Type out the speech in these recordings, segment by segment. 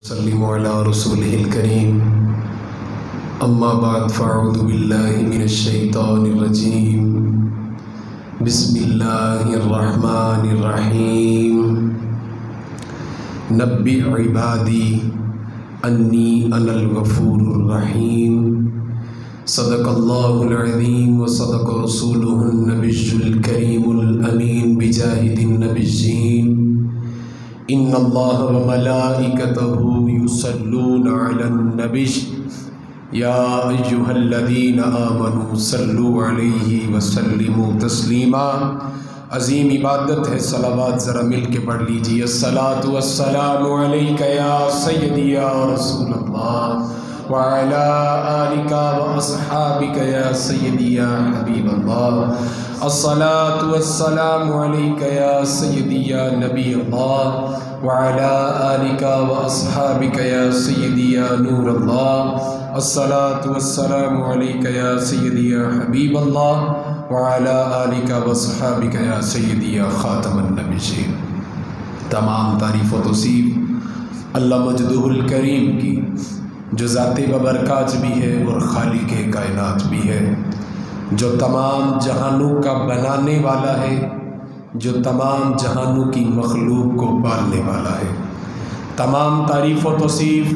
सल्लिमु अला रसूलिहिल करीम अम्मा बाद फ़अऊज़ु बिल्लाहि मिनश शैतानिर रजीम बिस्मिल्लाहिर रहमानिर रहीम नब्बि इबादी अन्नी अनल गफूरुर रहीम सदक़ल्लाहुल अज़ीम व सदक़ रसूलुहुन नबियुल करीमुल अमीन बिजाहिदिन नबिय्यीन इन्नल्लाह व मलाइकतहु युसल्लूना अलन नबी या अय्युहल्लज़ीना आमनू सल्लु अलैहि व सल्लिमू तस्लीमा। अज़ीम इबादत है सलावत, ज़रा मिल के पढ़ लीजिए। अस्सलातु वस्सलामु अलैका या सय्यदी या रसूलल्लाह व अला आलिका व अस्हाबिका या सय्यदी या हबीबल्लाह। अस्सलातु वस्सलामु अलैका या सय्यदी या नबी अल्लाह व अला आलिका व अस्हाबिका या सय्यदी या नूर अल्लाह। अस्सलातु वस्सलामु अलैका या सय्यदी या हबीबल्लाह व अला आलिका व अस्हाबिका या सय्यदी या खातमुन नबिय्यीन। तमाम तारीफ़ व तौसीफ़ अल्लाह मजदूहुल करीम की, जो ज़ाते बबरकात भी है और खालिक़े कायनात भी है, जो तमाम जहानों का बनाने वाला है, जो तमाम जहानों की मखलूक को पालने वाला है। तमाम तारीफ़ व तौसीफ़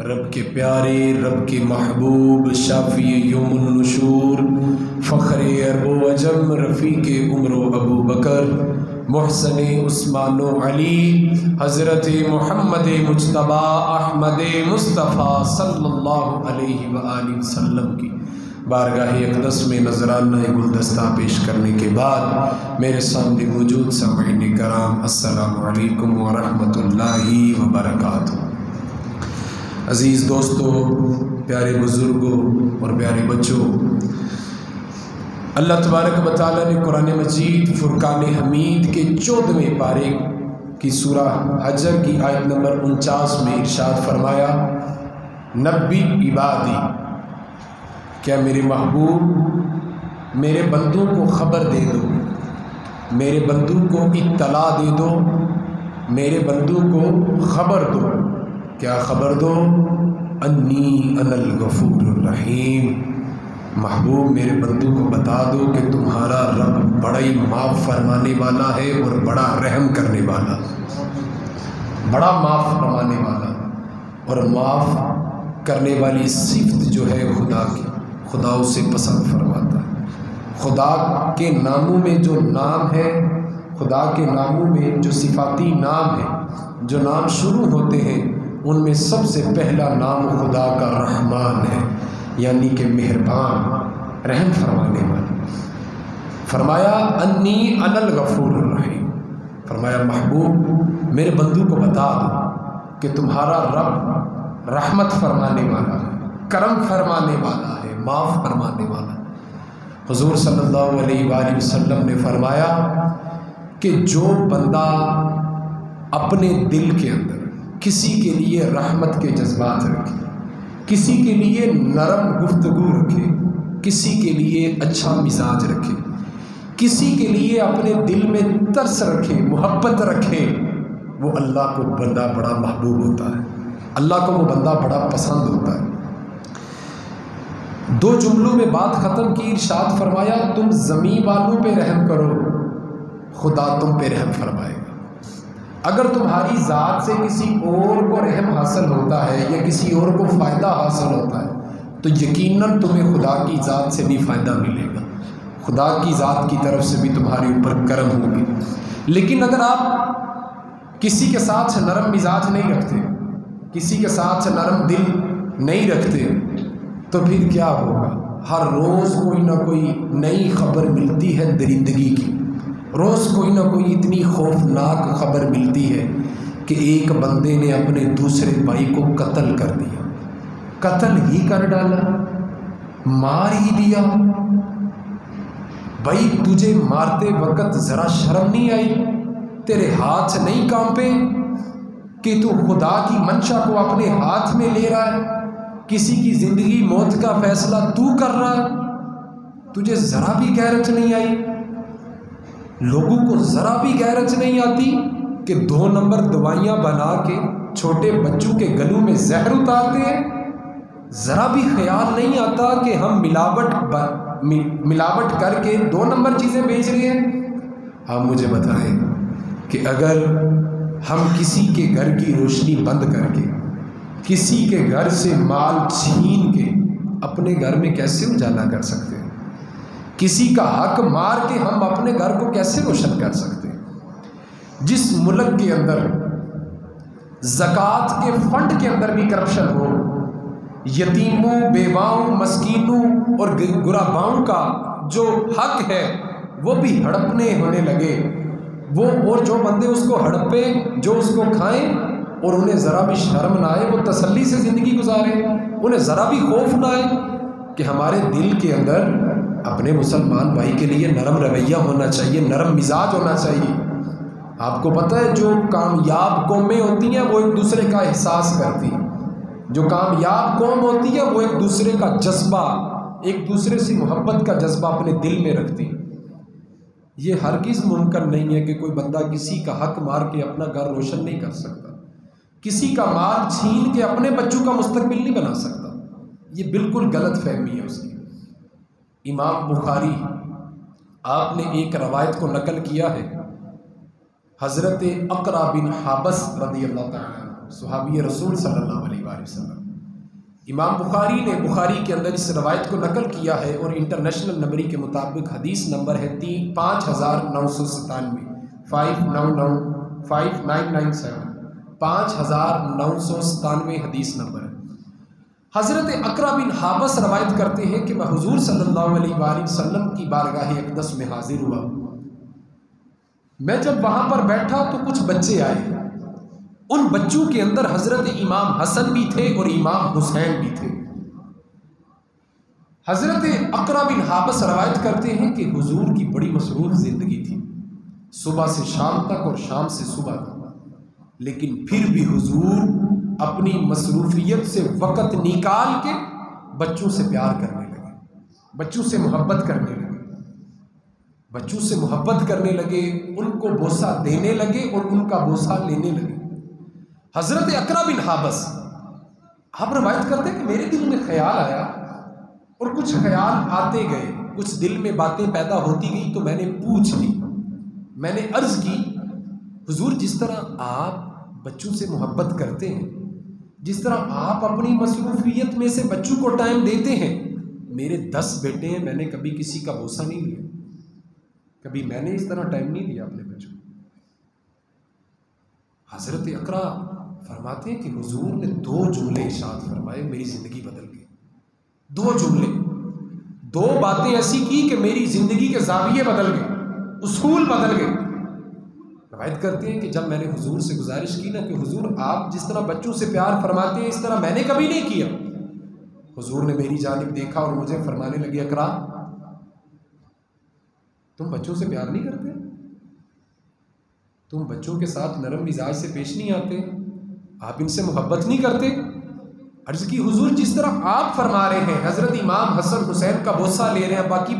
रब के प्यारे, रब के महबूब, शाफ़ी यौमुन नुशूर, फ़ख्रे अरब व अजम, रफ़ीक़े उम्र व अबू बकर, मुहसने उस्मान व अली, हज़रत मोहम्मद मुज्तबा अहमद मुस्तफ़ा सल्लल्लाहु अलैहि व आलिहि वसल्लम की बारगाह अक़दस में नजराना गुलदस्ता पेश करने के बाद मेरे सामने मौजूद सामईन कराम, अस्सलामु अलैकुम व रहमतुल्लाहि व बरकातुहू। अज़ीज़ दोस्तों, प्यारे बुज़ुर्गों और प्यारे बच्चों, अल्लाह तबारक व तआला ने कुरान मजीद फ़ुरक़ान हमीद के 14वें पारे की सूरा हजर की आयत नंबर 49 में इरशाद फरमाया, नब्बी इबादी, क्या मेरे महबूब मेरे बंदों को ख़बर दे दो, मेरे बंदों को इत्तला दे दो, मेरे बंदों को ख़बर दो। क्या ख़बर दो? अन्नी अनल गफूरुर रहीम, महबूब मेरे बंदों को बता दो कि तुम्हारा रब बड़ा ही माफ़ फरमाने वाला है और बड़ा रहम करने वाला, बड़ा माफ़ फरमाने वाला और माफ़ करने वाली सिफ़त जो है खुदा की, खुदा उसे पसंद फरमाता है। खुदा के नामों में जो नाम है, खुदा के नामों में जो सिफाती नाम है, जो नाम शुरू होते हैं, उनमें सबसे पहला नाम खुदा का रहमान है, यानी कि मेहरबान, रहम फरमाने वाला। फरमाया अन्नी अनल गफूरुर रहीम, फरमाया महबूब मेरे बंदू को बता दो कि तुम्हारा रब रहमत फरमाने वाला है, करम फरमाने वाला है, माफ़ फरमाने वाला। हुज़ूर सल्लल्लाहु अलैहि वसल्लम ने फरमाया कि जो बंदा अपने दिल के अंदर किसी के लिए रहमत के जज्बात रखे, किसी के लिए नरम गुफ्तगू रखे, किसी के लिए अच्छा मिजाज रखे, किसी के लिए अपने दिल में तरस रखे, मोहब्बत रखे, वो अल्लाह को बंदा बड़ा महबूब होता है, अल्लाह को वो बंदा बड़ा पसंद होता है। 2 जुमलों में बात ख़त्म की, इरशाद फरमाया तुम ज़मीन वालों पे रहम करो, खुदा तुम पे रहम फरमाएगा। अगर तुम्हारी ज़ात से किसी और को रहम हासिल होता है या किसी और को फ़ायदा हासिल होता है तो यकीनन तुम्हें खुदा की ज़ात से भी फ़ायदा मिलेगा, खुदा की ज़ात की तरफ से भी तुम्हारे ऊपर करम होगी। लेकिन अगर आप किसी के साथ नरम मिजाज नहीं रखते, किसी के साथ नरम दिल नहीं रखते, तो फिर क्या होगा? हर रोज़ कोई ना कोई नई खबर मिलती है दरिंदगी की, रोज़ कोई ना कोई इतनी खौफनाक खबर मिलती है कि एक बंदे ने अपने दूसरे भाई को कत्ल कर दिया, कत्ल ही कर डाला, मार ही दिया। भाई तुझे मारते वक्त ज़रा शर्म नहीं आई? तेरे हाथ नहीं कांपे कि तू खुदा की मंशा को अपने हाथ में ले रहा है, किसी की ज़िंदगी मौत का फैसला तू कर रहा है? तुझे ज़रा भी गैरत नहीं आई? लोगों को ज़रा भी गैरत नहीं आती कि 2 नंबर दवाइयाँ बना के छोटे बच्चों के गलों में जहर उतारते हैं। ज़रा भी ख्याल नहीं आता कि हम मिलावट करके 2 नंबर चीज़ें बेच रहे हैं। आप मुझे बताएं कि अगर हम किसी के घर की रोशनी बंद करके, किसी के घर से माल छीन के अपने घर में कैसे उजाला कर सकते हैं? किसी का हक मार के हम अपने घर को कैसे रोशन कर सकते हैं? जिस मुल्क के अंदर ज़कात के फंड के अंदर भी करप्शन हो, यतीमों, बेवाओं, मस्कीनों और गुराबाओं का जो हक है वो भी हड़पने होने लगे, वो और जो बंदे उसको हड़पे, जो उसको खाएं और उन्हें ज़रा भी शर्म ना आए, वो तसल्ली से ज़िंदगी गुजारें, उन्हें ज़रा भी खौफ ना आए कि हमारे दिल के अंदर अपने मुसलमान भाई के लिए नरम रवैया होना चाहिए, नरम मिजाज होना चाहिए। आपको पता है जो कामयाब कौमें होती हैं वो एक दूसरे का एहसास करती हैं। जो कामयाब कौम होती है वो एक दूसरे का जज्बा, एक दूसरे से मोहब्बत का जज्बा अपने दिल में रखती है। ये हरगिज़ मुमकिन नहीं है कि कोई बंदा किसी का हक मार के अपना घर रोशन नहीं कर सकता, किसी का माल छीन के अपने बच्चों का मुस्तकबिल नहीं बना सकता। ये बिल्कुल गलत फहमी है उसकी। इमाम बुखारी आपने एक रवायत को नकल किया है, हज़रत अक़रा बिन हाबस रज़ियल्लाहु ताला सहाबी रसूल सल्लल्लाहु अलैहि वसल्लम, इमाम बुखारी ने बुखारी के अंदर इस रवायत को नकल किया है और इंटरनेशनल नंबरी के मुताबिक हदीस नंबर है 5997 5997 5997 हदीस नंबर है। हज़रत अक़रा बिन हाबस रवायत करते हैं कि मैं हुज़ूर सल्लल्लाहु अलैहि वसल्लम की बारगाह अक़दस में हाजिर हुआ। मैं जब वहाँ पर बैठा तो कुछ बच्चे आए। उन बच्चों के अंदर हज़रत इमाम हसन भी थे और इमाम हुसैन भी थे। हज़रत अक़रा बिन हाबस रवायत करते हैं कि हुज़ूर की बड़ी मसरूफ़ ज़िंदगी थी, सुबह से शाम तक और शाम से सुबह तक, लेकिन फिर भी हुज़ूर अपनी मसरूफियत से वक़्त निकाल के बच्चों से प्यार करने लगे, बच्चों से मोहब्बत करने लगे, बच्चों से मोहब्बत करने लगे, उनको बोसा देने लगे और उनका बोसा लेने लगे। हज़रत अक़रा बिन हाबस आप रवायत करते हैं कि मेरे दिल में ख्याल आया और कुछ ख्याल आते गए, कुछ दिल में बातें पैदा होती गई, तो मैंने पूछ ली, मैंने अर्ज़ की, हुज़ूर जिस तरह आप बच्चों से मोहब्बत करते हैं, जिस तरह आप अपनी मसरूफियत में से बच्चों को टाइम देते हैं, मेरे 10 बेटे हैं, मैंने कभी किसी का बोसा नहीं लिया, कभी मैंने इस तरह टाइम नहीं दिया अपने बच्चों को। हज़रत अक़रा फरमाते हैं कि हुज़ूर ने 2 जुमले इरशाद फरमाए, मेरी ज़िंदगी बदल गई। 2 जुमले, 2 बातें ऐसी की कि मेरी ज़िंदगी के ज़ाविये बदल गए, उसूल बदल गए। रवायत करते हैं कि जब मैंने हुजूर से गुजारिश की ना कि हुजूर आप जिस तरह बच्चों से प्यार फरमाते हैं इस तरह मैंने कभी नहीं किया, हुजूर ने मेरी जानिब देखा और मुझे फरमाने लगे, अक़रा तुम बच्चों से प्यार नहीं करते, तुम बच्चों के साथ नरम मिजाज से पेश नहीं आते, आप इनसे मोहब्बत नहीं करते। अर्ज़ की हुजूर जिस तरह आप फरमा रहे हैं, हज़रत इमाम हसन हुसैन का बोसा ले रहे हैं, बाकी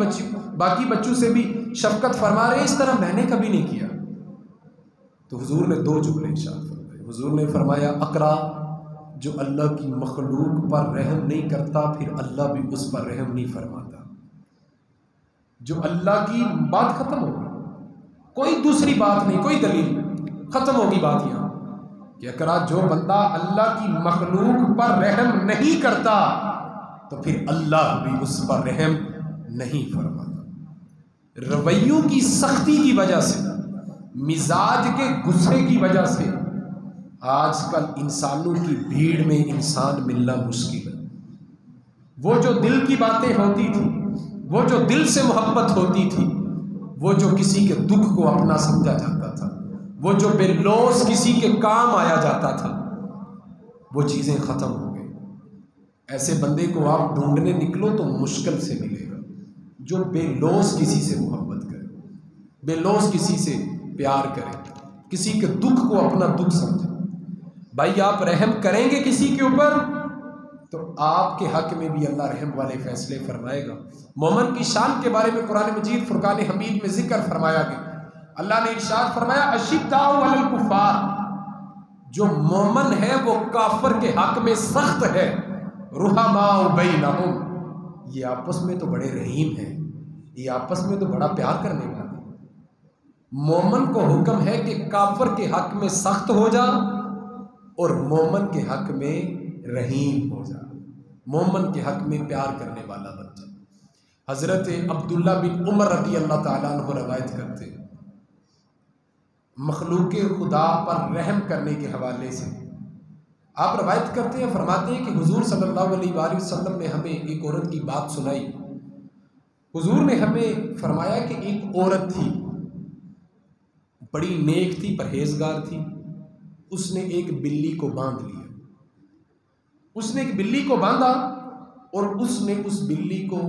बच्चों से भी शफकत फरमा रहे हैं, इस तरह मैंने कभी नहीं किया। तो हुजूर ने 2 जुमले इरशाद फरमाए। हुजूर ने फरमाया, अक़रा जो अल्लाह की मखलूक पर रहम नहीं करता फिर अल्लाह भी उस पर रहम नहीं फरमाता। जो अल्लाह की बात ख़त्म होगी, कोई दूसरी बात नहीं, कोई दलील, ख़त्म होगी बात यहाँ कि अक़रा जो बंदा अल्लाह की मखलूक पर रहम नहीं करता तो फिर अल्लाह भी उस पर रहम नहीं फरमाता। रवैयों की सख्ती की वजह से, मिजाज के गुस्से की वजह से आजकल इंसानों की भीड़ में इंसान मिलना मुश्किल है। वो जो दिल की बातें होती थी, वो जो दिल से मोहब्बत होती थी, वो जो किसी के दुख को अपना समझा जाता था, वो जो बेलौस किसी के काम आया जाता था, वो चीज़ें ख़त्म हो गई। ऐसे बंदे को आप ढूंढने निकलो तो मुश्किल से मिलेगा जो बेलौस किसी से मोहब्बत करे, बेलौस किसी से प्यार करे, किसी के दुख को अपना दुख समझे। भाई आप रहम करेंगे किसी के ऊपर तो आपके हक में भी अल्लाह रहम वाले फैसले फरमाएगा। मोमिन की शान के बारे में कुरान मजीद फुरकान हमीद में जिक्र फरमाया गया, अल्लाह ने इरशाद फरमाया अशिद्दाउ अलल कुफार, जो मोमन है वो काफर के हक में सख्त है, रुहमाउ बैनहुम, ये आपस में तो बड़े रहीम हैं, ये आपस में तो बड़ा प्यार करने वाले। मोमन को हुक्म है कि काफर के हक में सख्त हो जा और मोमन के हक में रहीम हो जा, मोमन के हक में प्यार करने वाला बन जा। हजरत अब्दुल्ला बिन उमर रज़ी अल्लाह ताला अन्हु रवायत करते हैं, मखलूक खुदा पर रहम करने के हवाले से आप रवायत करते हैं, फरमाते हैं कि हुजूर सल्लल्लाहु अलैहि वसल्लम ने हमें एक औरत की बात सुनाई। हुजूर ने हमें फरमाया कि एक औरत थी, बड़ी नेक थी, परहेजगार थी, उसने एक बिल्ली को बांध लिया। उसने एक बिल्ली को बांधा और उसने उस बिल्ली को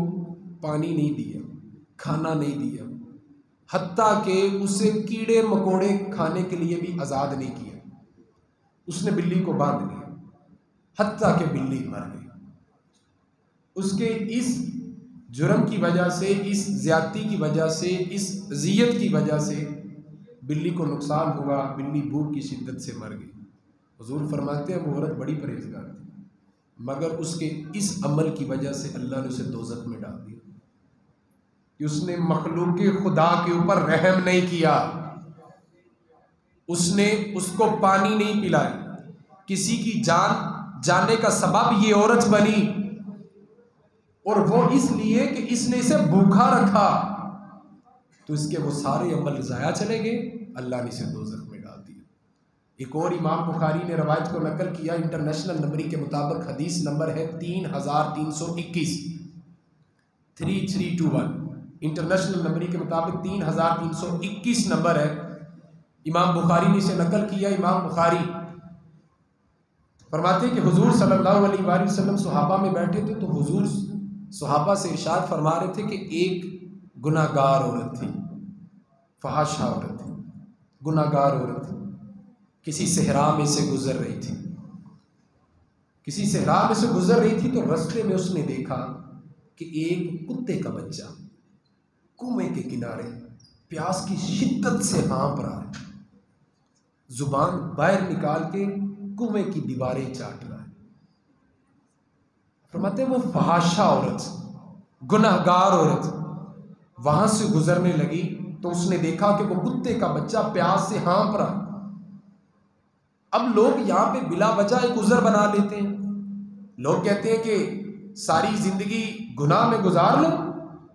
पानी नहीं दिया, खाना नहीं दिया, हत्ता के उसे कीड़े मकोड़े खाने के लिए भी आज़ाद नहीं किया। उसने बिल्ली को बांध लिया, हत्ता के बिल्ली मर गई। उसके इस जुर्म की वजह से, इस ज्यादती की वजह से, इस अज़ियत की वजह से बिल्ली को नुकसान हुआ, बिल्ली भूख की शिद्दत से मर गई। हुजूर फरमाते हैं वो औरत बड़ी परहेजगार थी, मगर उसके इस अमल की वजह से अल्लाह ने उसे दोज़ख में डाल दिया कि उसने मखलूक खुदा के ऊपर रहम नहीं किया, उसने उसको पानी नहीं पिलाया, किसी की जान जाने का सबब ये औरत बनी, और वो इसलिए कि इसने इसे भूखा रखा, तो इसके वो सारे अमल ज़ाया चले गए, अल्लाह ने इसे दोज़ख में डाल दिया। एक और इमाम बुखारी ने रवायत को नकल किया, इंटरनेशनल नंबरी के मुताबिक हदीस नंबर है 3321, 3321, इंटरनेशनल नंबरी के मुताबिक 3321 नंबर है। इमाम बुखारी ने इसे नकल किया। इमाम बुखारी फरमाते कि हुजूर सल्लल्लाहु अलैहि वसल्लम सहाबा में बैठे थे, तो हुजूर सहाबा से इरशाद फरमा रहे थे कि एक गुनाहगार औरत थी, फहाशा औरत थी, गुनाहगार औरत थी, किसी सहरा में से गुजर रही थी, किसी सहरा में से गुजर रही थी, तो रास्ते में उसने देखा कि एक कुत्ते का बच्चा कुएं के किनारे प्यास की शिद्दत से हाँफ रहा है, जुबान बाहर निकाल के कुएं की दीवारें चाट रहा है। फरमाते वो फहाशा औरत, गुनाहगार औरत वहां से गुजरने लगी, तो उसने देखा कि वो कुत्ते का बच्चा प्यास से हाँफ रहा। अब लोग यहाँ पे बिला वजह एक उज़र बना लेते हैं। लोग कहते हैं कि सारी जिंदगी गुनाह में गुजार लो,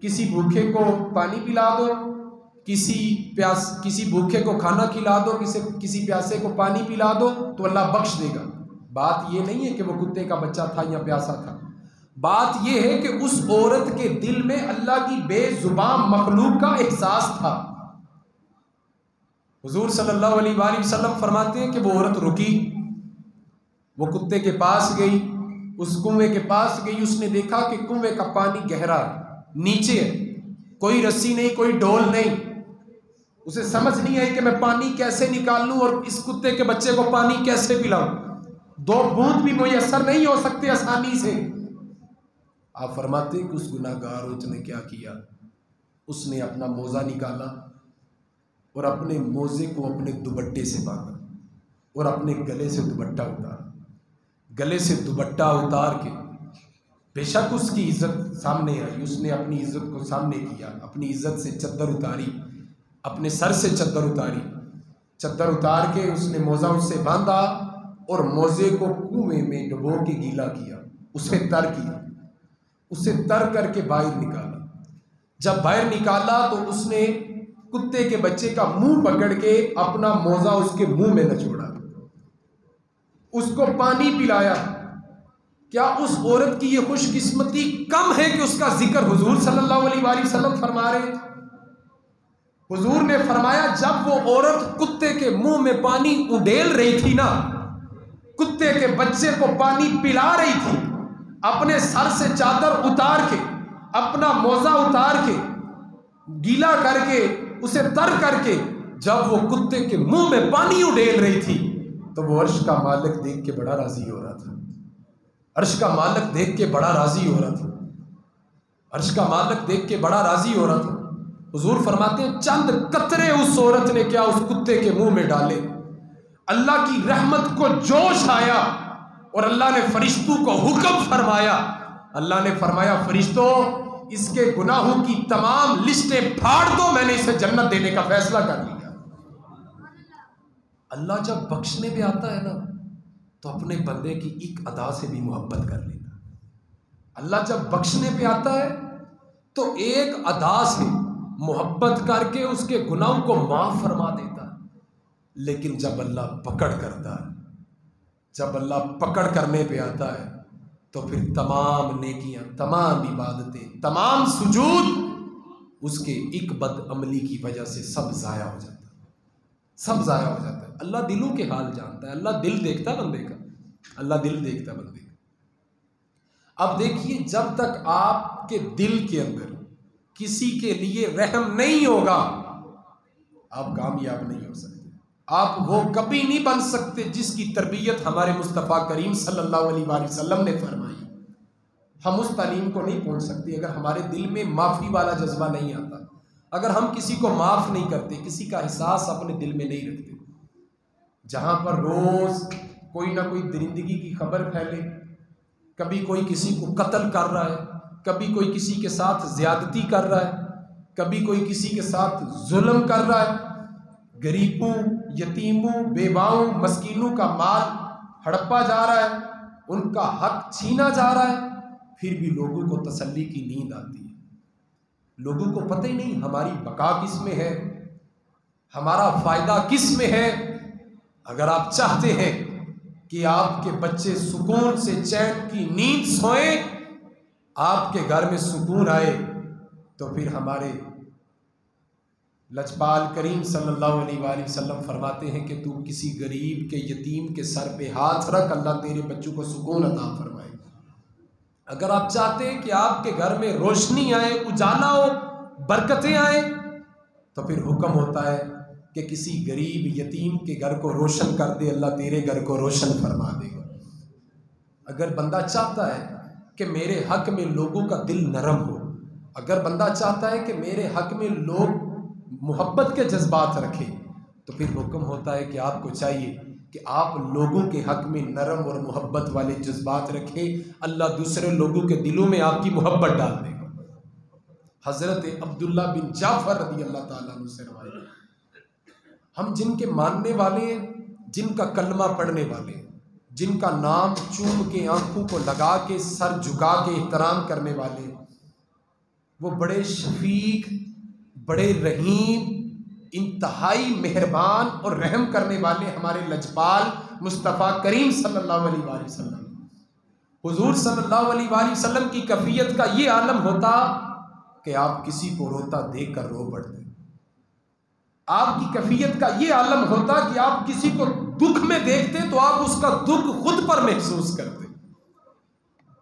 किसी भूखे को पानी पिला दो, किसी भूखे को खाना खिला दो, किसी प्यासे को पानी पिला दो, तो अल्लाह बख्श देगा। बात ये नहीं है कि वो कुत्ते का बच्चा था या प्यासा था, बात ये है कि उस औरत के दिल में अल्लाह की बेजुबान मखलूक का एहसास था। हुजूर सल्लल्लाहु अलैहि वसल्लम फरमाते हैं कि वो औरत रुकी, वो कुत्ते के पास गई, उस कुएं के पास गई, उसने देखा कि कुएं का पानी गहरा नीचे है, कोई रस्सी नहीं, कोई डोल नहीं। उसे समझ नहीं आई कि मैं पानी कैसे निकाल लूं और इस कुत्ते के बच्चे को पानी कैसे पिलाऊं, दो बूंद भी मुयस्सर नहीं हो सकते आसानी से। आप फरमाते कि उस गुनाहगार औरत ने क्या किया, उसने अपना मोजा निकाला और अपने मोजे को अपने दुपट्टे से बांधा और अपने गले से दुपट्टा उतारा। गले से दुपट्टा उतार के, बेशक उसकी इज्जत सामने आई, उसने अपनी इज्जत को सामने किया, अपनी इज्जत से चद्दर उतारी, अपने सर से चद्दर उतारी, चद्दर उतार के उसने मोजा उससे बांधा और मोजे को कुएं में डुबो के गीला किया, उसे तर किया, उसे तर करके बाहर निकाला। जब बाहर निकाला तो उसने कुत्ते के बच्चे का मुंह पकड़ के अपना मोजा उसके मुंह में नचोड़ा, उसको पानी पिलाया। क्या उस औरत की ये खुशकिस्मती कम है कि उसका जिक्र हुजूर सल्लल्लाहु अलैहि वसल्लम फरमा रहे? हुजूर ने फरमाया जब वो औरत कुत्ते के मुंह में पानी उडेल रही थी ना, कुत्ते के बच्चे को पानी पिला रही थी, अपने सर से चादर उतार के, अपना मोजा उतार के, गीला करके, उसे तर करके, जब वो कुत्ते के मुंह में पानी उडेल रही थी, तो वो अर्श का मालिक देख के बड़ा राजी हो रहा था। अर्श का मालिक देख के बड़ा राजी हो रहा था। अर्श का मालिक देख के बड़ा राजी हो रहा था। हुजूर फरमाते हैं चंद कतरे उस औरत ने क्या उस कुत्ते के मुंह में डाले, अल्लाह की रहमत को जोश आया और अल्लाह ने फरिश्तों को हुक्म फरमाया। अल्लाह ने फरमाया फरिश्तों इसके गुनाहों की तमाम लिस्टें फाड़ दो, मैंने इसे जन्नत देने का फैसला कर लिया। अल्लाह जब बख्शने पे आता है ना तो अपने बंदे की एक अदा से भी मोहब्बत कर लेता है। अल्लाह जब बख्शने पे आता है तो एक अदा से मोहब्बत करके उसके गुनाहों को माफ फरमा देता है। लेकिन जब अल्लाह पकड़ करता है, जब अल्लाह पकड़ करने पे आता है तो फिर तमाम नेकियां, तमाम इबादतें, तमाम सुजूद उसके एक बदअमली की वजह से सब ज़ाया हो जाता है, सब ज़ाया हो जाता है। अल्लाह दिलों के हाल जानता है, अल्लाह दिल देखता बंदे का, अल्लाह दिल देखता बंदे का। अब देखिए जब तक आपके दिल के अंदर किसी के लिए रहम नहीं होगा आप कामयाब नहीं हो सकते, आप वो कभी नहीं बन सकते जिसकी तरबियत हमारे मुस्तफ़ा करीम सल्लल्लाहु अलैहि वसल्लम ने फरमाई। हम उस तालीम को नहीं पहुंच सकते अगर हमारे दिल में माफ़ी वाला जज्बा नहीं आता, अगर हम किसी को माफ़ नहीं करते, किसी का एहसास अपने दिल में नहीं रखते। जहाँ पर रोज़ कोई ना कोई दरिंदगी की खबर फैले, कभी कोई किसी को कत्ल कर रहा है, कभी कोई किसी के साथ ज़्यादती कर रहा है, कभी कोई किसी के साथ जुल्म कर रहा है, गरीबों, यतीमों, बेवाओं, मस्कीनों का माल हड़पा जा रहा है, उनका हक छीना जा रहा है, फिर भी लोगों को तसल्ली की नींद आती है। लोगों को पता ही नहीं हमारी बका किस में है, हमारा फ़ायदा किस में है। अगर आप चाहते हैं कि आपके बच्चे सुकून से चैन की नींद सोएं, आपके घर में सुकून आए, तो फिर हमारे लजपाल करीम सल्लल्लाहु अलैहि वसल्लम फरमाते हैं कि तू किसी गरीब के, यतीम के सर पे हाथ रख, अल्लाह तेरे बच्चों को सुकून अता फरमाए। अगर आप चाहते हैं कि आपके घर में रोशनी आए, उजाला हो, बरकतें आए, तो फिर हुक्म होता है कि किसी गरीब यतीम के घर को रोशन कर दे, अल्लाह तेरे घर को रोशन फरमा देगा। अगर बंदा चाहता है कि मेरे हक में लोगों का दिल नरम हो, अगर बंदा चाहता है कि मेरे हक में लोग मोहब्बत के जज्बात रखें, तो फिर हुक्म होता है कि आपको चाहिए कि आप लोगों के हक में नरम और मोहब्बत वाले जज्बात रखें। अल्लाह दूसरे लोगों के दिलों में आपकी मोहब्बत डाल देगा। हज़रत अब्दुल्ला बिन जाफ़र रज़ी अल्लाह ताला अन्हु से रवायत, हम जिनके मानने वाले हैं, जिनका कलमा पढ़ने वाले हैं, जिनका नाम चूम के आंखों को लगा के सर झुका के एहतराम करने वाले हैं, वो बड़े शफीक, बड़े रहीम, इंतहाई मेहरबान और रहम करने वाले हमारे लजपाल मुस्तफ़ा करीम सल्लल्लाहु अलैहि वसल्लम। हुजूर सल्लल्लाहु अलैहि वसल्लम की कैफियत का ये आलम होता कि आप किसी को रोता देख कर रो पड़ते। आपकी कैफियत का ये आलम होता कि आप किसी को दुख में देखते तो आप उसका दुख खुद पर महसूस करते।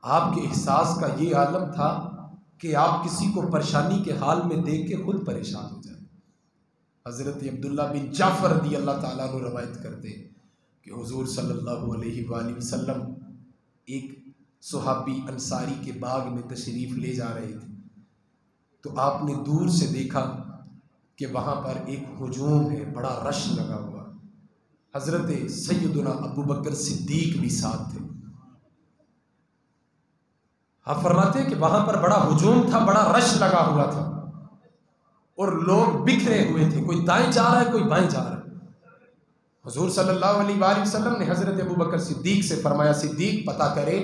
आपके एहसास का ये आलम था कि आप किसी को परेशानी के हाल में देख के खुद परेशान हो जाए। हज़रत अब्दुल्ला बिन जाफ़र रज़ी अल्लाह ताला अन्हु रवायत करते कि हुजूर सल्लल्लाहु अलैहि वसल्लम एक सुहाबी अंसारी के बाग में तशरीफ़ ले जा रहे थे, तो आपने दूर से देखा कि वहाँ पर एक हुजूम है, बड़ा रश लगा हुआ। हज़रत सैयदुना अबू बकर सिद्दीक भी साथ थे। आप फरमाते हैं कि वहाँ पर बड़ा हुजूम था, बड़ा रश लगा हुआ था और लोग बिखरे हुए थे, कोई दाएं जा रहा है, कोई बाएं जा रहा है। हुजूर सल्लल्लाहु अलैहि वसल्लम ने हज़रत अबू बकर सिद्दीक से फरमाया, सिद्दीक पता करे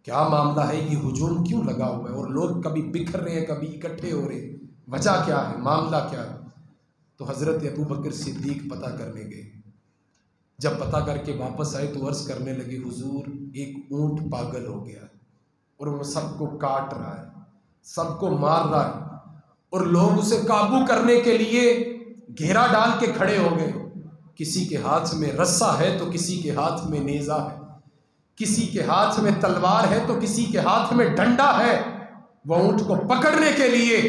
क्या मामला है, ये हुजूम क्यों लगा हुआ है और लोग कभी बिखर रहे हैं, कभी इकट्ठे हो रहे हैं, वजह क्या है, मामला क्या है। तो हज़रत अबू बकर सिद्दीक पता करने गए। जब पता करके वापस आए तो अर्ज़ करने लगे, हुजूर एक ऊँट पागल हो गया और वो सबको काट रहा है, सबको मार रहा है और लोग उसे काबू करने के लिए घेरा डाल के खड़े हो गए। किसी के हाथ में रस्सा है तो किसी के हाथ में नेज़ा है, किसी के हाथ में तलवार है तो किसी के हाथ में डंडा है। वह ऊँट को पकड़ने के लिए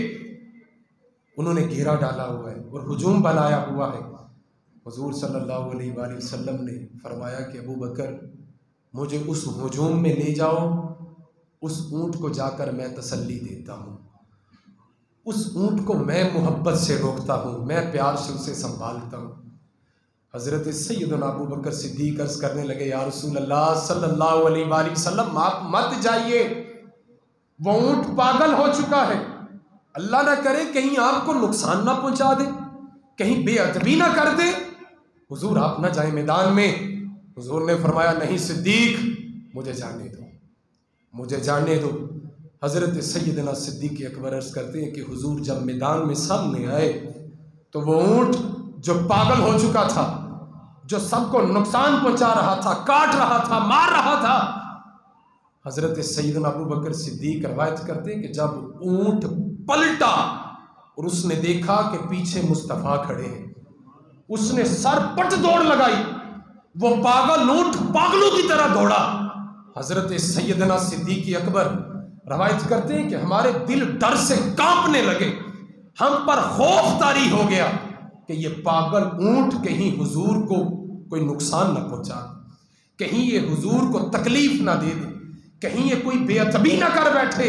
उन्होंने घेरा डाला हुआ है और हुजूम बनाया हुआ है। हुजूर सल्लल्लाहु अलैहि वसल्लम ने फरमाया कि अबू बकर मुझे उस हुजूम में ले जाओ, उस ऊँट को जाकर मैं तसल्ली देता हूँ। उस ऊँट को मैं मोहब्बत से रोकता हूँ, मैं प्यार से उसे संभालता हूँ। हज़रत सैयदना अबू बकर सिद्दीक़ अर्ज़ करने लगे, या रसूल अल्लाह सल्लल्लाहु अलैहि वसल्लम, आप मत जाइए, वो ऊँट पागल हो चुका है। अल्लाह ना करे कहीं आपको नुकसान ना पहुंचा दे, कहीं बेअदबी ना कर दे। हुजूर आप ना जाए मैदान में। हुजूर ने फरमाया, नहीं सिद्दीक, मुझे जाने दो, मुझे जाने दो। हज़रत सैयदना सिद्दीक़ अकबर अर्ज़ करते हैं कि हुजूर जब मैदान में सामने आए तो वो ऊँट जो पागल हो चुका था, जो सबको नुकसान पहुंचा रहा था, काट रहा था, मार रहा था, हज़रत सैयदना अबू बकर सिद्दीक़ रवायत करते हैं कि जब ऊँट पलटा और उसने देखा कि पीछे मुस्तफ़ा खड़े हैं, उसने सरपट दौड़ लगाई। वो पागल ऊँट पागलों की तरह दौड़ा। हज़रत सैयदना सिद्दीक़ अकबर रवायत करते हैं कि हमारे दिल डर से कांपने लगे, हम पर खौफ तारी हो गया कि ये पागल ऊँट कहीं हुजूर को कोई नुकसान ना पहुंचा, कहीं ये हुजूर को तकलीफ ना दे दे, कहीं ये कोई बेअदबी ना कर बैठे।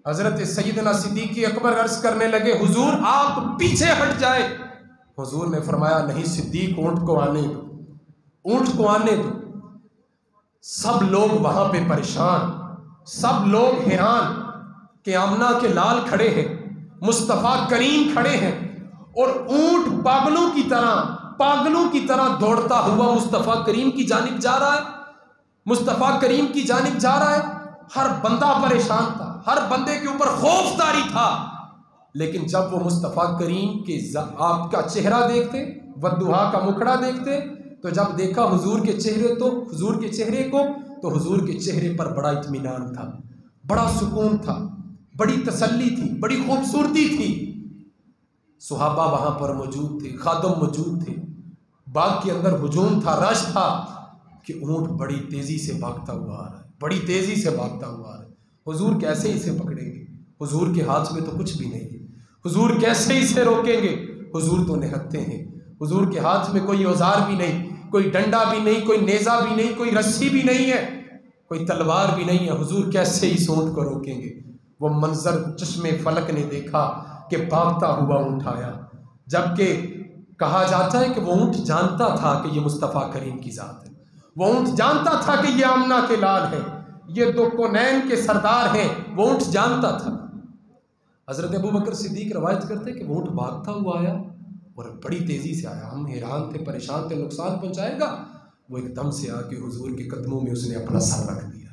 हज़रत सैयदना सिद्दीक़ अकबर अर्ज़ करने लगे, हुजूर आप पीछे हट जाए। हुजूर ने फरमाया, नहीं सिद्दीक़, ऊँट को आने दो, ऊँट को आने दो। सब लोग वहां पे परेशान, सब लोग हैरान कि आमना के लाल खड़े हैं, मुस्तफ़ा करीम खड़े हैं और ऊँट पागलों की तरह दौड़ता हुआ मुस्तफ़ा करीम की जानिब जा रहा है, मुस्तफ़ा करीम की जानिब जा रहा है। हर बंदा परेशान था, हर बंदे के ऊपर खौफ तारी था। लेकिन जब वो मुस्तफ़ा करीम के आपका चेहरा देखते, वद्दुहा का मुखड़ा देखते, तो जब देखा हुजूर के चेहरे को तो हुजूर के चेहरे पर बड़ा इत्मीनान था, बड़ा सुकून था, बड़ी तसल्ली थी, बड़ी खूबसूरती थी। सुहाबा वहां पर मौजूद थे, खादम मौजूद थे, बाग के अंदर हुजूम था, रश था कि ऊँट बड़ी तेजी से भागता हुआ आ रहा है, बड़ी तेजी से भागता हुआ आ रहा है। हुजूर कैसे इसे पकड़ेंगे? हुजूर के हाथ में तो कुछ भी नहीं है, हुजूर कैसे इसे रोकेंगे? हुजूर तो निहत्ते हैं, हुजूर के हाथ में कोई औजार भी नहीं, कोई डंडा भी नहीं, कोई नेज़ा भी नहीं, कोई रस्सी भी नहीं है, कोई तलवार भी नहीं है। हुजूर कैसे इस ऊँट को रोकेंगे? वो मंजर चश्मे फलक ने देखा कि भागता हुआ ऊँट आया, जबकि कहा जाता है कि वो ऊँट जानता था कि ये मुस्तफ़ा करीम की ज़ात है, वो ऊँट जानता था कि ये आमना के लाल है, ये दो कौनैन के सरदार हैं, वो ऊँट जानता था। हज़रत अबू बकर सिद्दीक़ रवायत करते कि वो ऊँट भागता हुआ आया और बड़ी तेज़ी से आया। हम हैरान थे, परेशान थे, नुकसान पहुँचाएगा। वो एकदम से आके हुजूर के कदमों में उसने अपना सर रख दिया,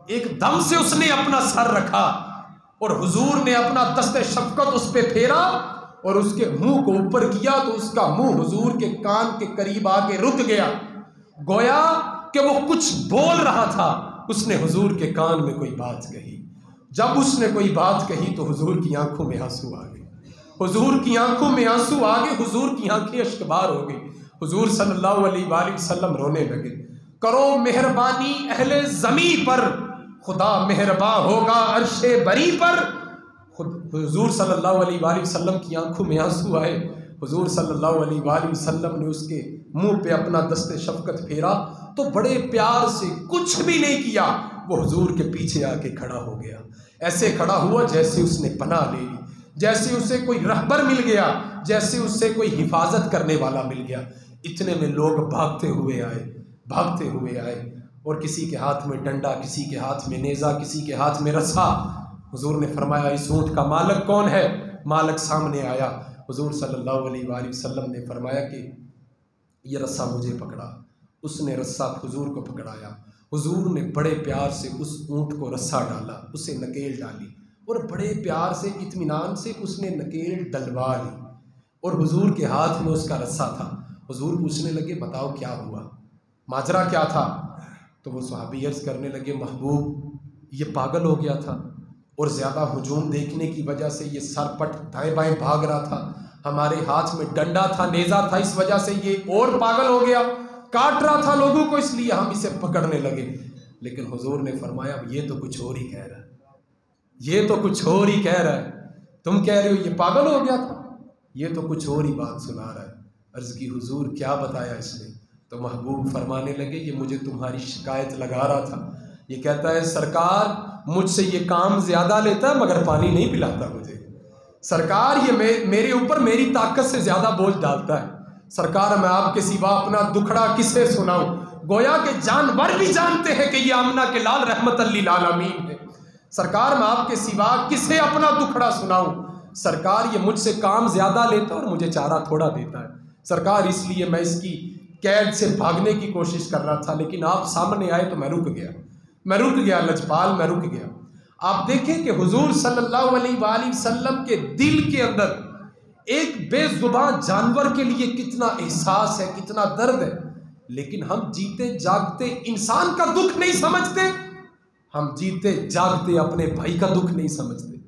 एकदम से उसने अपना सर रखा और हुजूर ने अपना दस्ते शफ़क़त उस पर फेरा और उसके मुंह को ऊपर किया तो उसका मुंह हुजूर के कान के करीब आके रुक गया, गोया कि वो कुछ बोल रहा था। उसने हुजूर के कान में कोई बात कही, जब उसने कोई बात कही तो हुजूर की आंखों में आंसू आ गए, हुजूर की आंखों में आंसू आ गए, हुजूर की आंखें अश्कबार हो गई। हुजूर सल्लल्लाहु अलैहि वसल्लम रोने लगे, करो मेहरबानी अहले ज़मी पर, खुदा मेहरबान होगा अर्शे बरी पर। हुजूर सल्लल्लाहु अलैहि वसल्लम की आंखों में आंसू आए। हुजूर सल्लल्लाहु अलैहि वसल्लम ने उसके मुंह पे अपना दस्ते शफ़क़त फेरा तो बड़े प्यार से, कुछ भी नहीं किया, वो हुजूर के पीछे आके खड़ा हो गया। ऐसे खड़ा हुआ जैसे उसने पनाह ले ली, जैसे उसे कोई रहबर मिल गया, जैसे उससे कोई हिफाजत करने वाला मिल गया। इतने में लोग भागते हुए आए और किसी के हाथ में डंडा, किसी के हाथ में नेज़ा, किसी के हाथ में रस्सा। हुजूर ने फरमाया, इस ऊँट का मालिक कौन है? मालिक सामने आया। हुजूर सल्लल्लाहु अलैहि वसल्लम ने फरमाया कि ये रस्सा मुझे पकड़ा। उसने रस्सा हुजूर को पकड़ाया। हुजूर ने बड़े प्यार से उस ऊँट को रस्सा डाला, उसे नकेल डाली और बड़े प्यार से, इत्मीनान से उसने नकेल डलवा ली और हुजूर के हाथ में उसका रस्सा था। हुजूर पूछने लगे, बताओ क्या हुआ, माजरा क्या था? तो वो सहाबी अर्ज़ करने लगे, महबूब ये पागल हो गया था और ज़्यादा हुजूम देखने की वजह से ये सरपट दाएं बाएं भाग रहा था, हमारे हाथ में डंडा था, नेज़ा था, इस वजह से ये और पागल हो गया, काट रहा था लोगों को, इसलिए हम इसे पकड़ने लगे। लेकिन हुजूर ने फरमाया, अब ये तो कुछ और ही कह रहा है, ये तो कुछ और ही कह रहा है, तुम कह रहे हो ये पागल हो गया था, ये तो कुछ और ही बात सुना रहा है। अर्ज़ की, हुजूर क्या बताया इसने? तो महबूब फरमाने लगे, ये मुझे तुम्हारी शिकायत लगा रहा था, ये कहता है सरकार मुझसे ये काम ज़्यादा लेता है मगर पानी नहीं पिलाता मुझे, सरकार ये मेरे ऊपर मेरी ताकत से ज़्यादा बोझ डालता है। सरकार मैं आपके सिवा अपना दुखड़ा किसे सुनाऊं। गोया के जानवर भी जानते हैं कि ये आमना के लाल रहमत लिल आलमीन है। सरकार मैं आपके सिवा किसे अपना दुखड़ा सुनाऊं। सरकार ये मुझसे काम ज़्यादा लेता और मुझे चारा थोड़ा देता है। सरकार इसलिए मैं इसकी कैद से भागने की कोशिश कर रहा था, लेकिन आप सामने आए तो मैं रुक गया लजपाल, मैं रुक गया। आप देखें कि हुजूर सल्लल्लाहु अलैहि वसल्लम के दिल के अंदर एक बेजुबान जानवर के लिए कितना एहसास है, कितना दर्द है, लेकिन हम जीते जागते इंसान का दुख नहीं समझते। हम जीते जागते अपने भाई का दुख नहीं समझते।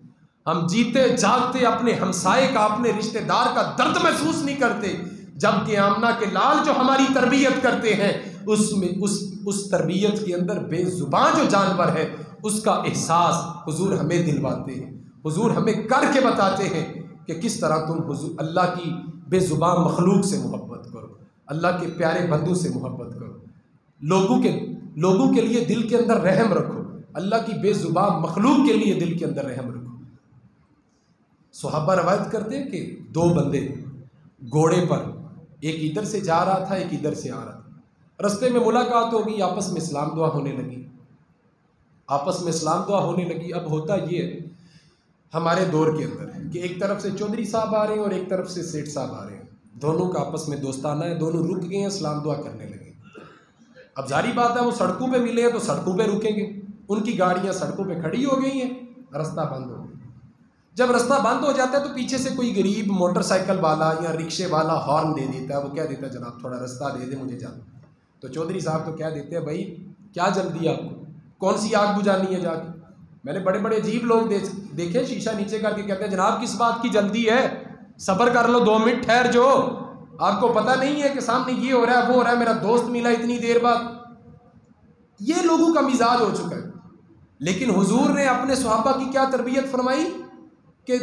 हम जीते जागते अपने हमसाए का, अपने रिश्तेदार का दर्द महसूस नहीं करते। जबकि आमना के लाल जो हमारी तरबियत करते हैं उसमें उस तरबियत के अंदर बेजुबान जो जानवर है उसका एहसास हुजूर हमें दिलवाते हैं। हुजूर हमें करके बताते हैं कि किस तरह तुम हुजूर अल्लाह की बेजुबान मखलूक से मोहब्बत करो, अल्लाह के प्यारे बंदू से मोहब्बत करो, लोगों के लिए दिल के अंदर रहम रखो, अल्लाह की बेजुबान मखलूक के लिए दिल के अंदर रहम रखो। सहाबा रवायत करते हैं कि दो बंदे घोड़े पर, एक इधर से जा रहा था, एक इधर से आ रहा था। रास्ते में मुलाकात हो गई, आपस में इस्लाम दुआ होने लगी। अब होता ये है हमारे दौर के अंदर कि एक तरफ से चौधरी साहब आ रहे हैं और एक तरफ से सेठ साहब आ रहे हैं। दोनों का आपस में दोस्ताना है, दोनों रुक गए हैं, इस्लाम दुआ करने लगे। अब जारी बात है वो सड़कों पे मिले हैं तो सड़कों पे रुकेंगे। उनकी गाड़ियाँ सड़कों पे खड़ी हो गई हैं, रास्ता बंद हो गया। जब रास्ता बंद हो जाता है तो पीछे से कोई गरीब मोटरसाइकिल वाला या रिक्शे वाला हॉर्न दे देता है। वो क्या देता है, जनाब थोड़ा रास्ता दे दे मुझे जाना। तो चौधरी साहब तो क्या देते हैं, भाई क्या जल्दी है आपको, कौन सी आग बुझानी है जाके। मैंने बड़े बड़े अजीब लोग देखे, शीशा नीचे करके कहते हैं जनाब किस बात की जल्दी है, सब्र कर लो, 2 मिनट ठहर जो, आपको पता नहीं है कि सामने ये हो रहा है वो हो रहा है, मेरा दोस्त मिला इतनी देर बाद। ये लोगों का मिजाज हो चुका है। लेकिन हुजूर ने अपने सहाबा की क्या तरबियत फरमाई कि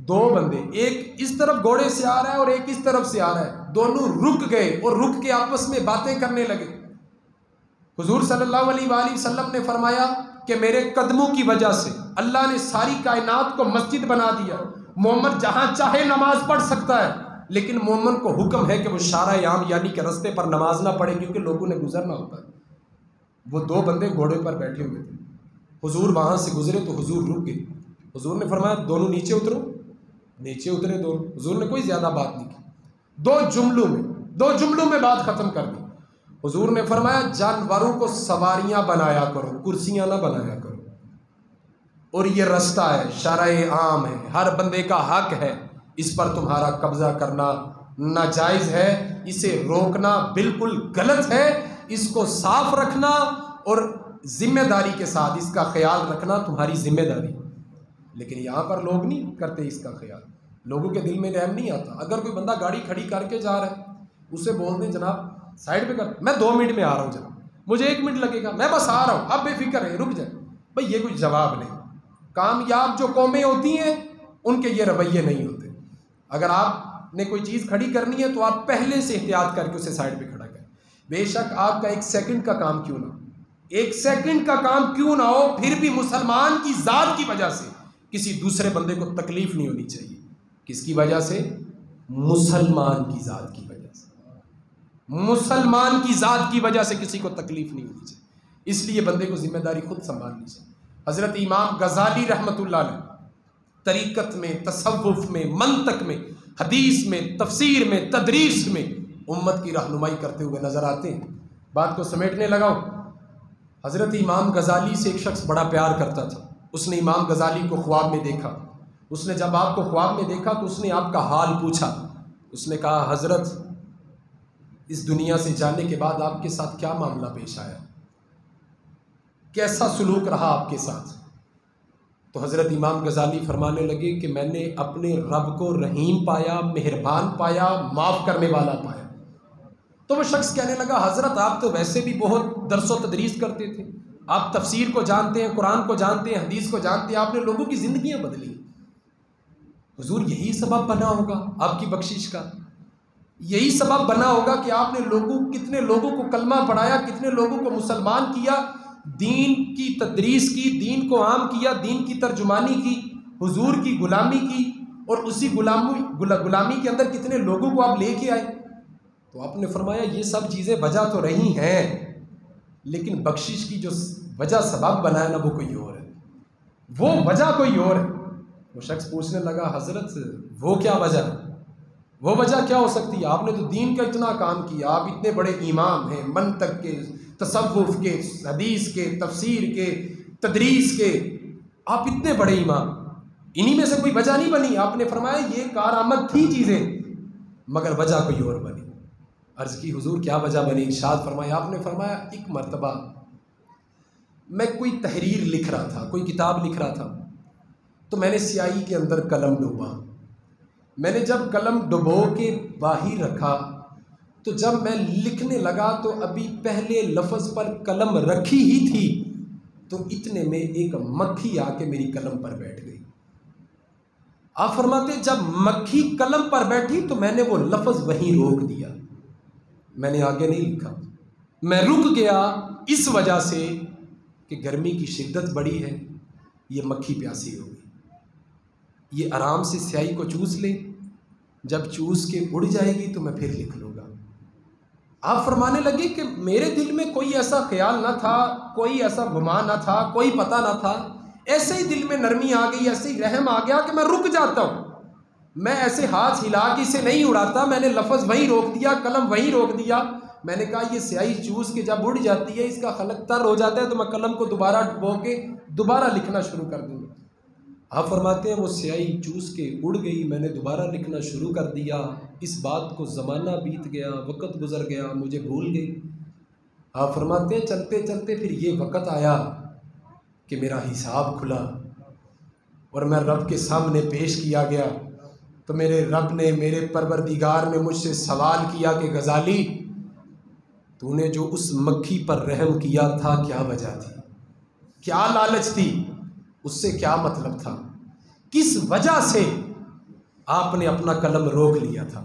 दो बंदे, एक इस तरफ घोड़े से आ रहा है और एक इस तरफ से आ रहा है, दोनों रुक गए और रुक के आपस में बातें करने लगे। हुजूर सल्लल्लाहु अलैहि वसल्लम ने फरमाया कि मेरे कदमों की वजह से अल्लाह ने सारी कायनात को मस्जिद बना दिया। मोमन जहां चाहे नमाज पढ़ सकता है, लेकिन मोमन को हुक्म है कि वो शारा आम यानी कि रास्ते पर नमाज ना पढ़े, क्योंकि लोगों ने गुजरना होता है। वो दो बंदे घोड़े पर बैठे हुए थे, हुजूर वहां से गुजरे तो हुजूर रुक गए। हुजूर ने फरमाया दोनों नीचे उतरो, नीचे उतरे दोनों। हुजूर ने कोई ज्यादा बात नहीं की, दो जुमलों में बात खत्म कर दी। हुजूर ने फरमाया जानवरों को सवारियां बनाया करो, कुर्सियां ना बनाया करो। और ये रास्ता है, शरए आम है, हर बंदे का हक है, इस पर तुम्हारा कब्जा करना नाजायज है, इसे रोकना बिल्कुल गलत है, इसको साफ रखना और जिम्मेदारी के साथ इसका ख्याल रखना तुम्हारी जिम्मेदारी। लेकिन यहाँ पर लोग नहीं करते इसका ख्याल, लोगों के दिल में रहम नहीं आता। अगर कोई बंदा गाड़ी खड़ी करके जा रहा है, उसे बोल दें जनाब साइड पे कर, मैं 2 मिनट में आ रहा हूँ जनाब, मुझे 1 मिनट लगेगा, मैं बस आ रहा हूँ, आप बेफिक्र है, रुक जाए। भाई ये कोई जवाब नहीं। कामयाब जो कौमें होती हैं उनके ये रवैये नहीं होते। अगर आपने कोई चीज़ खड़ी करनी है तो आप पहले से एहतियात करके उसे साइड पे खड़ा करें। बेशक आपका 1 सेकंड का काम क्यों ना, 1 सेकंड का काम क्यों ना हो, फिर भी मुसलमान की ज़ात की वजह से किसी दूसरे बंदे को तकलीफ नहीं होनी चाहिए। किसकी वजह से? मुसलमान की ज़ात की वजह से, मुसलमान की ज़ात की वजह से किसी को तकलीफ नहीं होनी चाहिए। इसलिए बंदे को जिम्मेदारी खुद संभालनी चाहिए। हज़रत इमाम गज़ाली रहमतुल्लाह अलैह तरीक़त में, तसव्वुफ़ में, मंतक में, हदीस में, तफसीर में, तदरीस में उम्मत की रहनुमाई करते हुए नज़र आते हैं। बात को समेटने लगाओ। हज़रत इमाम गज़ाली से एक शख्स बड़ा प्यार करता था। उसने इमाम गज़ाली को ख्वाब में देखा। उसने जब आपको ख्वाब में देखा तो उसने आपका हाल पूछा। उसने कहा हज़रत, इस दुनिया से जाने के बाद आपके साथ क्या मामला पेश आया, कैसा सुलूक रहा आपके साथ? तो हज़रत इमाम गज़ाली फरमाने लगे कि मैंने अपने रब को रहीम पाया, मेहरबान पाया, माफ़ करने वाला पाया। तो वो शख्स कहने लगा हज़रत आप तो वैसे भी बहुत दर्स व तदरीस करते थे, आप तफसीर को जानते हैं, कुरान को जानते हैं, हदीस को जानते हैं, आपने लोगों की ज़िंदगियाँ बदली। हुजूर यही सबब बना होगा आपकी बख्शिश का, यही सबब बना होगा कि आपने कितने लोगों को कलमा पढ़ाया, कितने लोगों को मुसलमान किया, दीन की तदरीस की, दीन को आम किया, दीन की तर्जुमानी की, हुजूर की गुलामी की और उसी गुलामी के अंदर कितने लोगों को आप लेके आए। तो आपने फरमाया ये सब चीज़ें वजह तो रही हैं, लेकिन बख्शिश की जो वजह सबब बनाया ना वो कोई और है, वो वजह कोई और है। वो शख्स पूछने लगा हज़रत वो क्या वजह, वो वजह क्या हो सकती है? आपने तो दीन का इतना काम किया, आप इतने बड़े इमाम हैं, मंतक के, तसव्वुफ के, हदीस के, तफसीर के, तदरीस के, आप इतने बड़े इमाम, इन्हीं में से कोई वजह नहीं बनी? आपने फरमाया ये कारआमद थी चीज़ें, मगर वजह कोई और बनी। अर्ज़ की हुजूर क्या वजह बनी? इरशाद फरमाया, आपने फरमाया एक मरतबा मैं कोई तहरीर लिख रहा था, कोई किताब लिख रहा था, तो मैंने स्याही के अंदर कलम डुबा। मैंने जब कलम डुबो के बाहर रखा तो जब मैं लिखने लगा तो अभी पहले लफ्ज़ पर कलम रखी ही थी तो इतने में एक मक्खी आके मेरी कलम पर बैठ गई। आप फरमाते जब मक्खी कलम पर बैठी तो मैंने वो लफ्ज़ वहीं रोक दिया, मैंने आगे नहीं लिखा। मैं रुक गया इस वजह से कि गर्मी की शिद्दत बड़ी है, ये मक्खी प्यासी हो गई, ये आराम से स्याही को चूस ले, जब चूस के उड़ जाएगी तो मैं फिर लिख लूँगा। आप फरमाने लगे कि मेरे दिल में कोई ऐसा ख्याल ना था, कोई ऐसा गुमान ना था, कोई पता ना था, ऐसे ही दिल में नरमी आ गई, ऐसे ही रहम आ गया कि मैं रुक जाता हूँ। मैं ऐसे हाथ हिला के इसे नहीं उड़ाता, मैंने लफ्ज़ वहीं रोक दिया, कलम वहीं रोक दिया। मैंने कहा ये स्याही चूस के जब उड़ जाती है, इसका खलक तर हो जाता है, तो मैं कलम को दोबारा डुबो के दोबारा लिखना शुरू कर दूँगा। आप फरमाते हैं वो स्याही चूस के उड़ गई, मैंने दोबारा लिखना शुरू कर दिया। इस बात को ज़माना बीत गया, वक़्त गुज़र गया, मुझे भूल गई। आप फरमाते हैं चलते चलते फिर ये वक़्त आया कि मेरा हिसाब खुला और मैं रब के सामने पेश किया गया। तो मेरे रब ने, मेरे परवरदिगार ने मुझसे सवाल किया कि गज़ाली तूने जो उस मक्खी पर रहम किया था क्या वजह थी, क्या लालच थी, उससे क्या मतलब था, किस वजह से आपने अपना कलम रोक लिया था?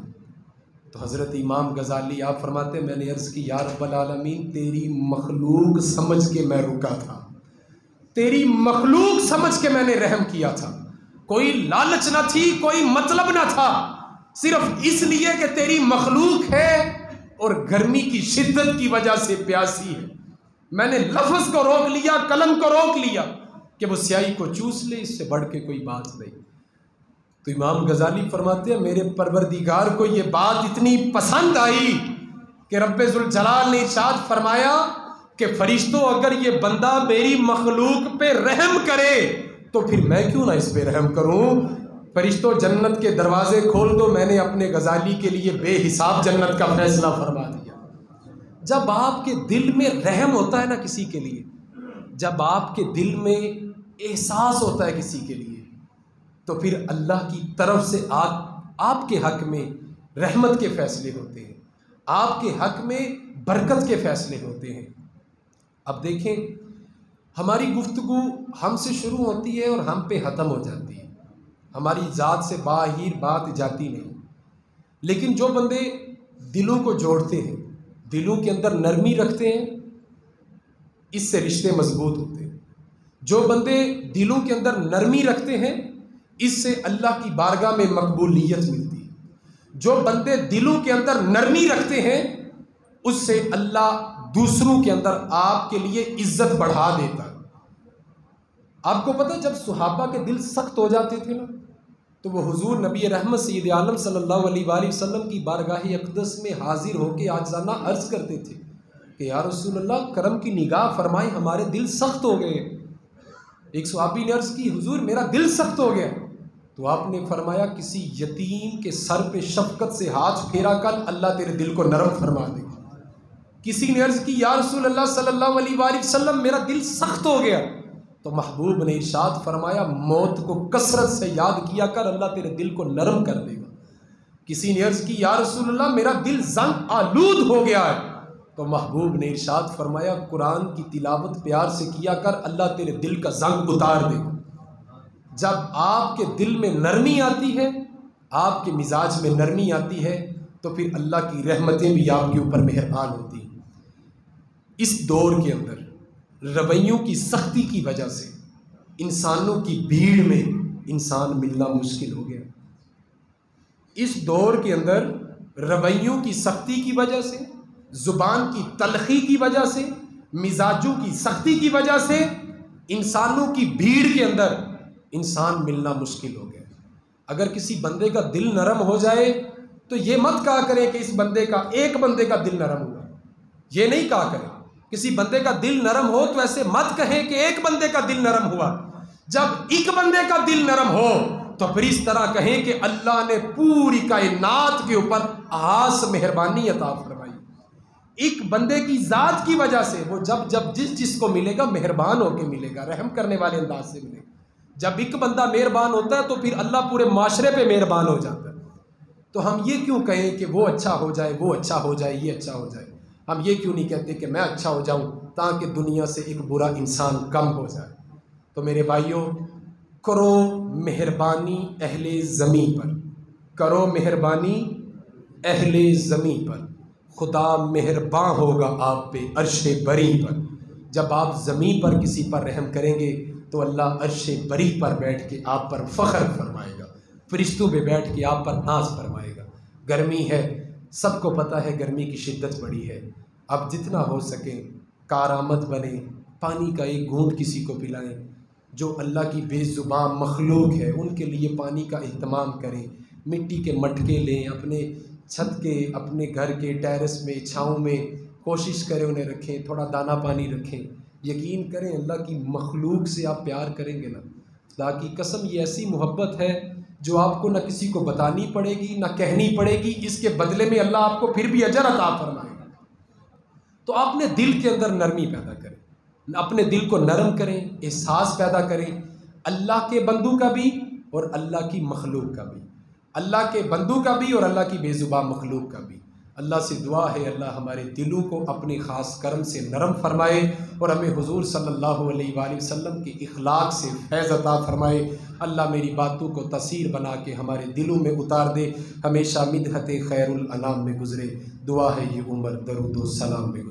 तो हज़रत इमाम गज़ाली आप फरमाते मैंने अर्ज़ की या रब्बल आलमीन तेरी मखलूक समझ के मैं रुका था, तेरी मखलूक समझ के मैंने रहम किया था, कोई लालच ना थी, कोई मतलब ना था, सिर्फ इसलिए कि तेरी मखलूक है और गर्मी की शिद्दत की वजह से प्यासी है। मैंने लफ्ज़ को रोक लिया, कलम को रोक लिया कि वो स्याही को चूस ले, इससे बढ़ के कोई बात नहीं। तो इमाम गज़ाली फरमाते हैं मेरे परवरदिगार को ये बात इतनी पसंद आई कि रब्बे ज़ुल जलाल ने इरशाद फरमाया कि फरिश्तों अगर ये बंदा मेरी मखलूक पे रहम करे तो फिर मैं क्यों ना इस पे रहम करूं। फरिश्तों जन्नत के दरवाजे खोल दो, मैंने अपने गज़ाली के लिए बेहिसाब जन्नत का फैसला फरमा दिया। जब आपके दिल में रहम होता है ना किसी के लिए, जब आपके दिल में एहसास होता है किसी के लिए, तो फिर अल्लाह की तरफ से आपके हक़ में रहमत के फ़ैसले होते हैं, आपके हक़ में बरकत के फ़ैसले होते हैं। अब देखें हमारी गुफ्तगू हमसे शुरू होती है और हम पे ख़त्म हो जाती है, हमारी ज़ात से बाहर बात जाती नहीं। लेकिन जो बंदे दिलों को जोड़ते हैं, दिलों के अंदर नरमी रखते हैं, इससे रिश्ते मजबूत होते हैं। जो बंदे दिलों के अंदर नरमी रखते हैं इससे अल्लाह की बारगाह में मकबूलियत मिलती है। जो बंदे दिलों के अंदर नरमी रखते हैं उससे अल्लाह दूसरों के अंदर आपके लिए इज्जत बढ़ा देता है। आपको पता है जब सुहाबा के दिल सख्त हो जाते थे ना, तो वो हुजूर नबी रहमत सैयद आलम सल्लल्लाहु अलैहि वसल्लम की बारगाह अक़दस में हाजिर होकर आजाना अर्ज़ करते थे कि या रसूलल्लाह करम की निगाह फरमाए, हमारे दिल सख्त हो गए। एक सहाबी ने अर्ज़ की हुजूर मेरा दिल सख्त हो गया। तो आपने फरमाया किसी यतीम के सर पे शफकत से हाथ फेरा कर, अल्लाह तेरे दिल को नरम फरमा देगा। किसी ने अर्ज़ की या रसूलल्लाह सल्लल्लाहु अलैहि वसल्लम मेरा दिल सख्त हो गया। तो महबूब ने इरशाद फरमाया मौत को कसरत से याद किया कर, अल्लाह तेरे दिल को नरम कर देगा। किसी ने अर्ज़ की या रसूलल्लाह मेरा दिल जंग आलूद हो गया है। तो महबूब ने इरशाद फरमाया कुरान की तिलावत प्यार से किया कर, अल्लाह तेरे दिल का जंग उतार देगा। जब आपके दिल में नरमी आती है, आपके मिजाज में नरमी आती है, तो फिर अल्लाह की रहमतें भी आपके ऊपर मेहरबान होती हैं। इस दौर के अंदर रवैयों की सख्ती की वजह से इंसानों की भीड़ में इंसान मिलना मुश्किल हो गया। इस दौर के अंदर रवैयों की सख्ती की वजह से, ज़ुबान की तलखी की वजह से, मिजाजों की सख्ती की वजह से इंसानों की भीड़ के अंदर इंसान मिलना मुश्किल हो गया। अगर किसी बंदे का दिल नरम हो जाए तो ये मत कहा करें कि इस बंदे का, एक बंदे का दिल नरम हुआ, ये नहीं कहा करें। किसी बंदे का दिल नरम हो तो ऐसे मत कहें कि एक बंदे का दिल नरम हुआ। जब एक बंदे का दिल नरम हो तो फिर इस तरह कहें कि अल्लाह ने पूरी कायनात के ऊपर खास मेहरबानी अता फरमाई। एक बंदे की जात की वजह से वो जब जब जिसको मिलेगा मेहरबान होकर मिलेगा, रहम करने वाले अंदाज से मिलेगा। जब एक बंदा मेहरबान होता है तो फिर अल्लाह पूरे माशरे पे मेहरबान हो जाता है। तो हम ये क्यों कहें कि वो अच्छा हो जाए, वो अच्छा हो जाए, ये अच्छा हो जाए। हम ये क्यों नहीं कहते कि मैं अच्छा हो जाऊं ताकि दुनिया से एक बुरा इंसान कम हो जाए। तो मेरे भाइयों, करो मेहरबानी अहले ज़मीं पर, करो मेहरबानी अहले ज़मीं पर, खुदा मेहरबान होगा आप पे अर्शे बरी पर। जब आप ज़मीं पर किसी पर रहम करेंगे तो अल्लाह अर्शे बरी पर बैठ के आप पर फ़ख्र फरमाएगा, फरिश्तों पे बैठ के आप पर नाज फरमाएगा। गर्मी है, सबको पता है गर्मी की शिद्दत बड़ी है। अब जितना हो सके कारामद बने, पानी का एक घूंट किसी को पिलाएं। जो अल्लाह की बेज़ुबान मखलूक है उनके लिए पानी का एहतमाम करें। मिट्टी के मटके लें, अपने छत के, अपने घर के टेरेस में, छाँव में कोशिश करें उन्हें रखें, थोड़ा दाना पानी रखें। यकीन करें अल्लाह की मखलूक से आप प्यार करेंगे ना, खुदा की कसम ये ऐसी मोहब्बत है जो आपको ना किसी को बतानी पड़ेगी ना कहनी पड़ेगी। इसके बदले में अल्लाह आपको फिर भी अजर अता फरमाएगा। तो अपने दिल के अंदर नरमी पैदा करें, अपने दिल को नरम करें, एहसास पैदा करें अल्लाह के बंदू का भी और अल्लाह की मखलूक का भी, अल्लाह के बंदू का भी और अल्लाह की बेजुबान मखलूक का भी। अल्लाह से दुआ है अल्लाह हमारे दिलों को अपने ख़ास करम से नरम फरमाए और हमें हुजूर सल्लल्लाहु अलैहि वसल्लम के इखलाक से फैज़ अता फरमाए। अल्लाह मेरी बातों को तसीर बना के हमारे दिलों में उतार दे, हमेशा मिदहत खैरुल अनाम में गुज़रे। दुआ है ये उम्र दरूद व सलाम में।